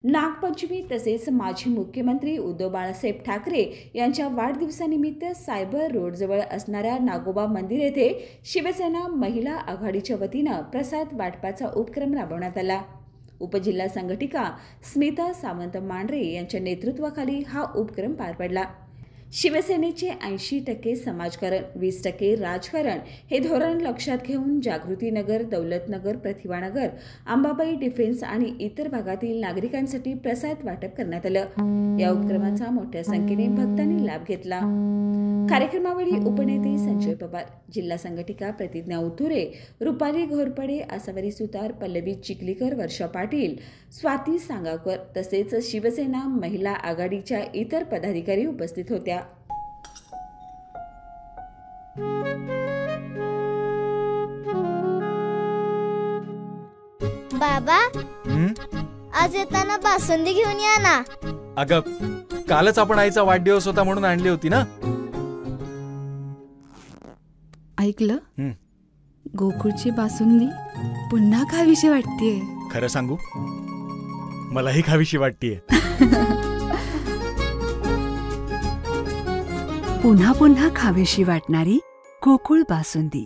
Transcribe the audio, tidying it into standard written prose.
नागपंचमी तसेच माजी मुख्यमंत्री उद्धव बाळासाहेब ठाकरे यांच्या वाढदिवसानिमित्त सायबर रोडजवळ असणाऱ्या नागोबा मंदिर येथे शिवसेना महिला आघाडीच्या वतीनं प्रसाद वाटपाचा उपक्रम राबवण्यात आला। उपजिल्हा संघटिका स्मिता सावंत मांढरे यांच्या नेतृत्वाखाली हा उपक्रम पार पडला। शिवसेनेचे 80% समाजकारण 20% राजकारण हे धोरण लक्षात घेऊन जागृतीनगर, दौलतनगर, प्रतिभानगर, अंबाबाई डिफेन्स आणि इतर भागातील नागरिकांसाठी प्रसाद वाटप करण्यात आलं। या उपक्रमाचा मोठ्या संख्येने भक्तांनी लाभ घेतला। कार्यक्रमावेळी उपनेते संजय पवार, जिल्हा संघटिका प्रतिज्ञा उतुरे, रुपाली घोरपडे, आसावरी सुतार, पल्लवी चिखलीकर, वर्षा पाटील, स्वाती सांगावकर तसेच शिवसेना महिला आघाडीच्या इतर पदाधिकारी उपस्थित होत्या। बाबा, आज येताना बासुंदी घेऊन या ना। अगं, कालच आपण आईचा वाढदिवस होता म्हणून आणली होती ना। ऐकलं, गोकुळची बासुंदी पुन्हा खावीशी वाटतेय। खरं सांगू, मलाही खावीशी वाटतेय। पुन्हा पुन्हा खावीशी वाटणारी गोकुळ बासुंदी।